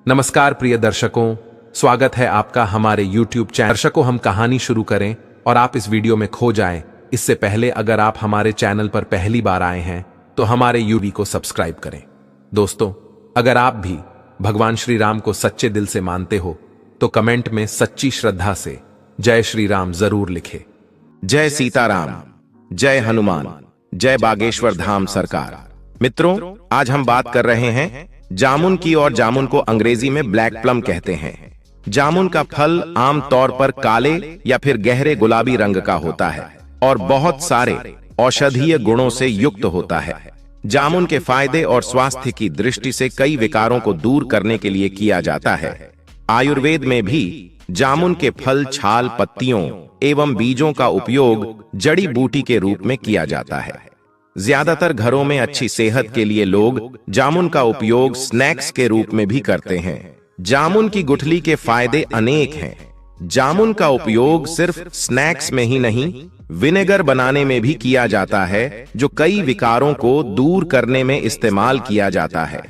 नमस्कार प्रिय दर्शकों, स्वागत है आपका हमारे YouTube चैनल। दर्शकों, हम कहानी शुरू करें और आप इस वीडियो में खो जाएं, इससे पहले अगर आप हमारे चैनल पर पहली बार आए हैं तो हमारे यूट्यूब को सब्सक्राइब करें। दोस्तों, अगर आप भी भगवान श्री राम को सच्चे दिल से मानते हो तो कमेंट में सच्ची श्रद्धा से जय श्री राम जरूर लिखे। जय सीताराम, जय हनुमान, जय बागेश्वर धाम सरकार। मित्रों, आज हम बात कर रहे हैं जामुन की, और जामुन को अंग्रेजी में ब्लैक प्लम कहते हैं। जामुन का फल आम तौर पर काले या फिर गहरे गुलाबी रंग का होता है और बहुत सारे औषधीय गुणों से युक्त होता है। जामुन के फायदे और स्वास्थ्य की दृष्टि से कई विकारों को दूर करने के लिए किया जाता है। आयुर्वेद में भी जामुन के फल, छाल, पत्तियों एवं बीजों का उपयोग जड़ी बूटी के रूप में किया जाता है। ज्यादातर घरों में अच्छी सेहत के लिए लोग जामुन का उपयोग स्नैक्स के रूप में भी करते हैं। जामुन की गुठली के फायदे अनेक हैं। जामुन का उपयोग सिर्फ स्नैक्स में ही नहीं, विनेगर बनाने में भी किया जाता है, जो कई विकारों को दूर करने में इस्तेमाल किया जाता है।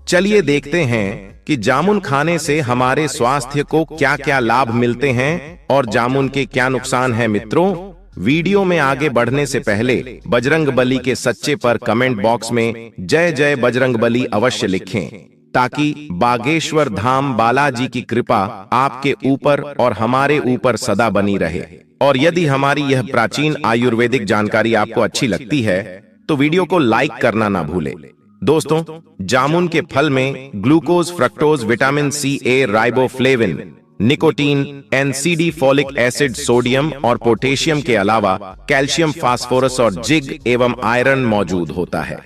चलिए देखते हैं कि जामुन खाने से हमारे स्वास्थ्य को क्या-क्या लाभ मिलते हैं और जामुन के क्या नुकसान हैं। मित्रों, वीडियो में आगे बढ़ने से पहले बजरंगबली के सच्चे पर कमेंट बॉक्स में जय जय बजरंगबली अवश्य लिखें, ताकि बागेश्वर धाम बालाजी की कृपा आपके ऊपर और हमारे ऊपर सदा बनी रहे। और यदि हमारी यह प्राचीन आयुर्वेदिक जानकारी आपको अच्छी लगती है तो वीडियो को लाइक करना ना भूलें। दोस्तों, जामुन के फल में glucose, fructose, vitamin C, A, riboflavin, nicotine, NCD, folic acid, sodium और पोटेशियम के अलावा कैल्शियम, फास्फोरस और जिंक एवं आयरन मौजूद होता है।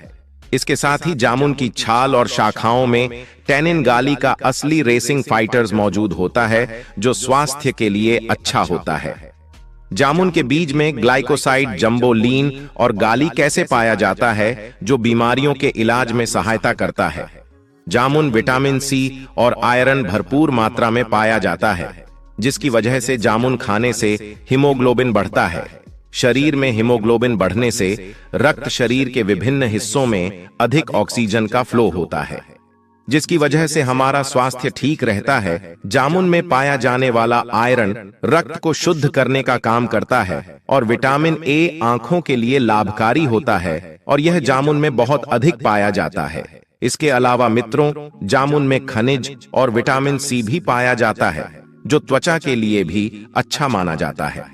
इसके साथ ही जामुन की छाल और शाखाओं में टैनिन, गाली का असली रेसिंग फाइटर्स मौजूद होता है, जो स्वास्थ्य के लिए अच्छा होता है। जामुन के बीज में ग्लाइकोसाइड, जंबोलीन और गाली कैसे पाया जाता है, जो बीमारियों के इलाज में सहायता करता है। जामुन विटामिन सी और आयरन भरपूर मात्रा में पाया जाता है, जिसकी वजह से जामुन खाने से हीमोग्लोबिन बढ़ता है। शरीर में हीमोग्लोबिन बढ़ने से रक्त शरीर के विभिन्न हिस्सों में अधिक ऑक्सीजन का फ्लो होता है, जिसकी वजह से हमारा स्वास्थ्य ठीक रहता है। जामुन में पाया जाने वाला आयरन रक्त को शुद्ध करने का काम करता है और विटामिन ए आंखों के लिए लाभकारी होता है, और यह जामुन में बहुत अधिक पाया जाता है। इसके अलावा मित्रों, जामुन में खनिज और विटामिन सी भी पाया जाता है, जो त्वचा के लिए भी अच्छा माना जाता है।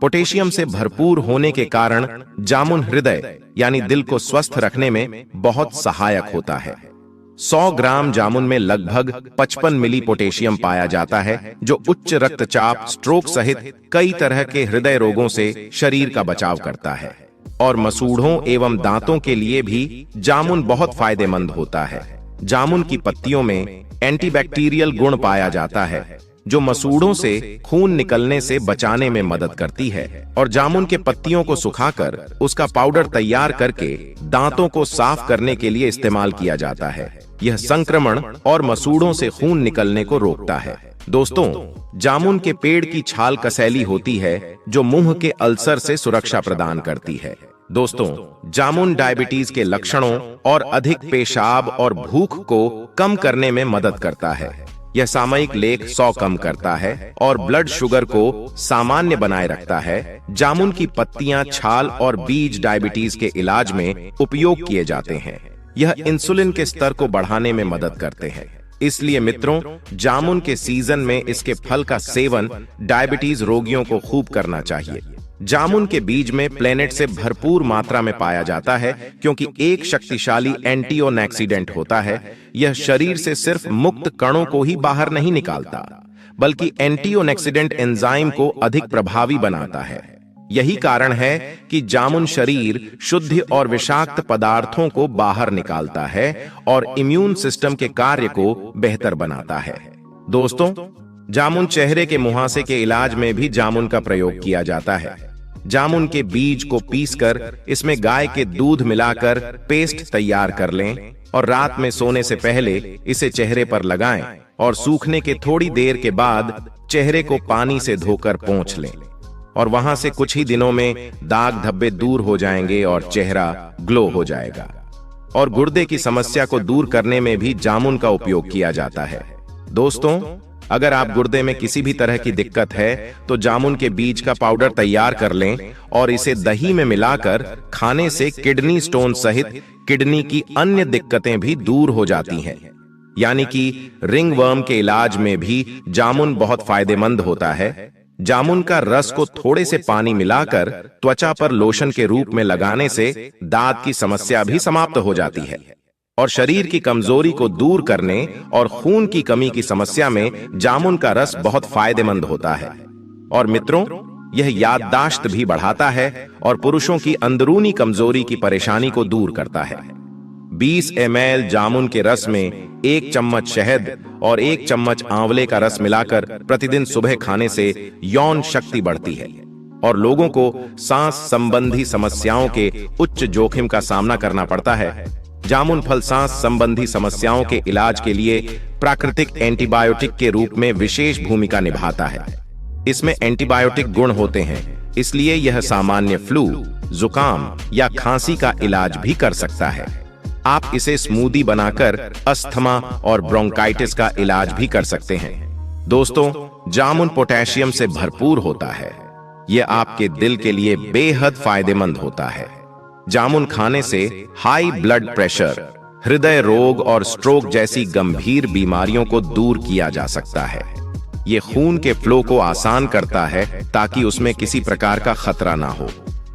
पोटेशियम से भरपूर होने के कारण जामुन हृदय यानी दिल को स्वस्थ रखने में बहुत सहायक होता है। 100 ग्राम जामुन में लगभग 55 मिली पोटेशियम पाया जाता है, जो उच्च रक्तचाप, स्ट्रोक सहित कई तरह के हृदय रोगों से शरीर का बचाव करता है। और मसूड़ों एवं दांतों के लिए भी जामुन बहुत फायदेमंद होता है। जामुन की पत्तियों में एंटीबैक्टीरियल गुण पाया जाता है, जो मसूड़ों से खून निकलने से बचाने में मदद करती है। और जामुन के पत्तियों को सुखाकर उसका पाउडर तैयार करके दांतों को साफ करने के लिए इस्तेमाल किया जाता है। यह संक्रमण और मसूड़ों से खून निकलने को रोकता है। दोस्तों, जामुन के पेड़ की छाल कसैली होती है, जो मुंह के अल्सर से सुरक्षा प्रदान करती है। दोस्तों, जामुन डायबिटीज के लक्षणों और अधिक पेशाब और भूख को कम करने में मदद करता है। यह सामयिक लेख 100 कम करता है और ब्लड शुगर को सामान्य बनाए रखता है। जामुन की पत्तियां, छाल और बीज डायबिटीज के इलाज में उपयोग किए जाते हैं। यह इंसुलिन के स्तर को बढ़ाने में मदद करते हैं। इसलिए मित्रों, जामुन के सीजन में इसके फल का सेवन डायबिटीज रोगियों को खूब करना चाहिए। जामुन के बीज में प्लेनेट से भरपूर मात्रा में पाया जाता है, क्योंकि एक शक्तिशाली एंटीऑक्सीडेंट होता है। यह शरीर से सिर्फ मुक्त कणों को ही बाहर नहीं निकालता, बल्कि एंटीऑक्सीडेंट एंजाइम को अधिक प्रभावी बनाता है। यही कारण है कि जामुन शरीर शुद्ध और विषाक्त पदार्थों को बाहर निकालता है और इम्यून सिस्टम के कार्य को बेहतर बनाता है। दोस्तों, जामुन चेहरे के मुहासे के इलाज में भी जामुन का प्रयोग किया जाता है। जामुन के बीज को पीसकर इसमें गाय के दूध मिलाकर पेस्ट तैयार कर लें और रात में सोने से पहले इसे चेहरे पर लगाएं और सूखने के थोड़ी देर के बाद चेहरे को पानी से धोकर पोंछ लें, और वहां से कुछ ही दिनों में दाग धब्बे दूर हो जाएंगे और चेहरा ग्लो हो जाएगा। और गुर्दे की समस्या को दूर करने में भी जामुन का उपयोग किया जाता है। दोस्तों, अगर आप गुर्दे में किसी भी तरह की दिक्कत है तो जामुन के बीज का पाउडर तैयार कर लें और इसे दही में मिलाकर खाने से किडनी स्टोन सहित किडनी की अन्य दिक्कतें भी दूर हो जाती हैं। यानी कि रिंग वर्म के इलाज में भी जामुन बहुत फायदेमंद होता है। जामुन का रस को थोड़े से पानी मिलाकर त्वचा पर लोशन के रूप में लगाने से दांत की समस्या भी समाप्त हो जाती है और शरीर की कमजोरी को दूर करने और खून की कमी की समस्या में जामुन का रस बहुत फायदेमंद होता है। और मित्रों, यह याददाश्त भी बढ़ाता है और पुरुषों की अंदरूनी कमजोरी की परेशानी को दूर करता है। 20 ml जामुन के रस में 1 चम्मच शहद और 1 चम्मच आंवले का रस मिलाकर प्रतिदिन सुबह खाने से यौन शक्ति बढ़ती है और लोगों को सांस संबंधी समस्याओं के उच्च जोखिम का सामना करना पड़ता है। जामुन फल सांस संबंधी समस्याओं के इलाज के लिए प्राकृतिक एंटीबायोटिक के रूप में विशेष भूमिका निभाता है। इसमें एंटीबायोटिक गुण होते हैं, इसलिए यह सामान्य फ्लू, जुकाम या खांसी का इलाज भी कर सकता है। आप इसे स्मूदी बनाकर अस्थमा और ब्रोंकाइटिस का इलाज भी कर सकते हैं। दोस्तों, जामुन पोटेशियम से भरपूर होता है। यह आपके दिल के लिए बेहद फायदेमंद होता है। जामुन खाने से हाई ब्लड प्रेशर, हृदय रोग और स्ट्रोक जैसी गंभीर बीमारियों को दूर किया जा सकता है। यह खून के फ्लो को आसान करता है ताकि उसमें किसी प्रकार का खतरा ना हो।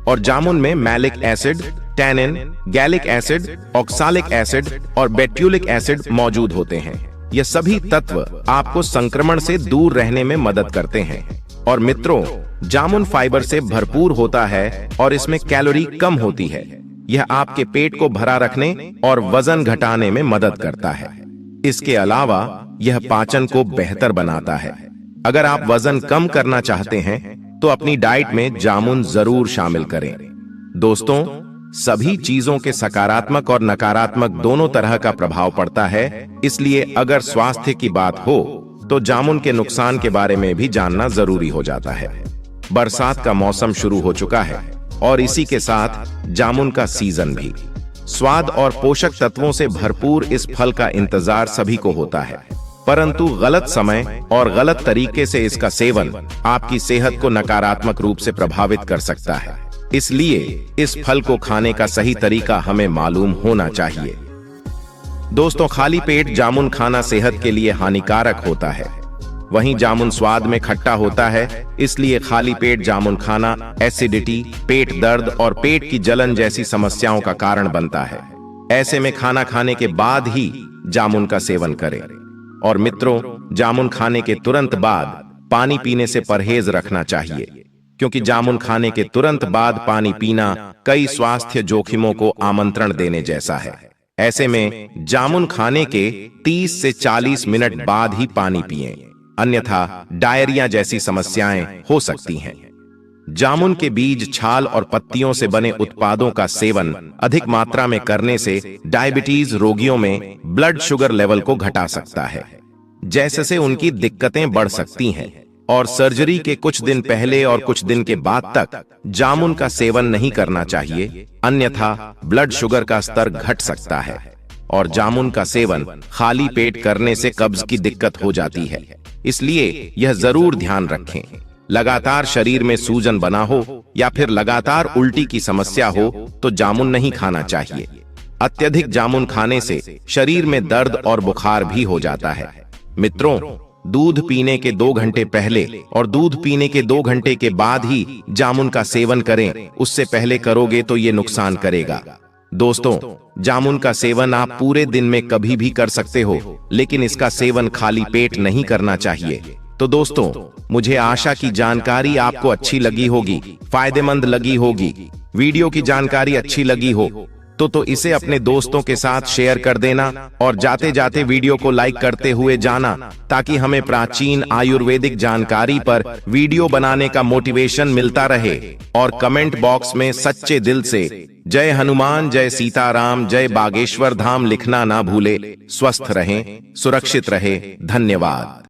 और जामुन में malic acid, tannin, gallic acid, oxalic acid और बेट्यूलिक एसिड मौजूद होते हैं। ये सभी तत्व आपको संक्रमण से दूर रहने में मदद करते हैं। और मित्रों, जामुन फाइबर से भरपूर होता है और इसमें कैलोरी कम होती है। यह आपके पेट को भरा रखने और वजन घटाने में मदद करता है। इसके अलावा यह पाचन को बेहतर बनाता है। अगर आप वजन कम करना चाहते हैं तो अपनी डाइट में जामुन जरूर शामिल करें। दोस्तों, सभी चीजों के सकारात्मक और नकारात्मक दोनों तरह का प्रभाव पड़ता है, इसलिए अगर स्वास्थ्य की बात हो तो जामुन के नुकसान के बारे में भी जानना जरूरी हो जाता है। बरसात का मौसम शुरू हो चुका है और इसी के साथ जामुन का सीजन भी। स्वाद और पोषक तत्वों से भरपूर इस फल का इंतजार सभी को होता है, परंतु गलत समय और गलत तरीके से इसका सेवन आपकी सेहत को नकारात्मक रूप से प्रभावित कर सकता है। इसलिए इस फल को खाने का सही तरीका हमें मालूम होना चाहिए। दोस्तों, खाली पेट जामुन खाना सेहत के लिए हानिकारक होता है। वहीं जामुन स्वाद में खट्टा होता है, इसलिए खाली पेट जामुन खाना एसिडिटी, पेट दर्द और पेट की जलन जैसी समस्याओं का कारण बनता है। ऐसे में खाना खाने के बाद ही जामुन का सेवन करें। और मित्रों, जामुन खाने के तुरंत बाद पानी पीने से परहेज रखना चाहिए, क्योंकि जामुन खाने के तुरंत बाद पानी पीना कई स्वास्थ्य जोखिमों को आमंत्रण देने जैसा है। ऐसे में जामुन खाने के 30 से 40 मिनट बाद ही पानी पिएं, अन्यथा डायरिया जैसी समस्याएं हो सकती हैं। जामुन के बीज, छाल और पत्तियों से बने उत्पादों का सेवन अधिक मात्रा में करने से डायबिटीज रोगियों में ब्लड शुगर लेवल को घटा सकता है, जैसे उनकी दिक्कतें बढ़ सकती हैं। और सर्जरी के कुछ दिन पहले और कुछ दिन के बाद तक जामुन का सेवन नहीं करना चाहिए, अन्यथा ब्लड शुगर का स्तर घट सकता है। और जामुन का सेवन खाली पेट करने से कब्ज की दिक्कत हो जाती है, इसलिए यह जरूर ध्यान रखें। लगातार शरीर में सूजन बना हो या फिर लगातार उल्टी की समस्या हो तो जामुन नहीं खाना चाहिए। अत्यधिक जामुन खाने से शरीर में दर्द और बुखार भी हो जाता है। मित्रों, दूध पीने के 2 घंटे पहले और दूध पीने के 2 घंटे के बाद ही जामुन का सेवन करें। उससे पहले करोगे तो ये नुकसान करेगा। दोस्तों, जामुन का सेवन आप पूरे दिन में कभी भी कर सकते हो, लेकिन इसका सेवन खाली पेट नहीं करना चाहिए। तो दोस्तों, मुझे आशा की जानकारी आपको अच्छी लगी होगी, फायदेमंद लगी होगी। वीडियो की जानकारी अच्छी लगी हो तो इसे अपने दोस्तों के साथ शेयर कर देना और जाते जाते वीडियो को लाइक करते हुए जाना, ताकि हमें प्राचीन आयुर्वेदिक जानकारी पर वीडियो बनाने का मोटिवेशन मिलता रहे। और कमेंट बॉक्स में सच्चे दिल से जय हनुमान, जय सीताराम, जय बागेश्वर धाम लिखना ना भूले। स्वस्थ रहें, सुरक्षित रहे। धन्यवाद।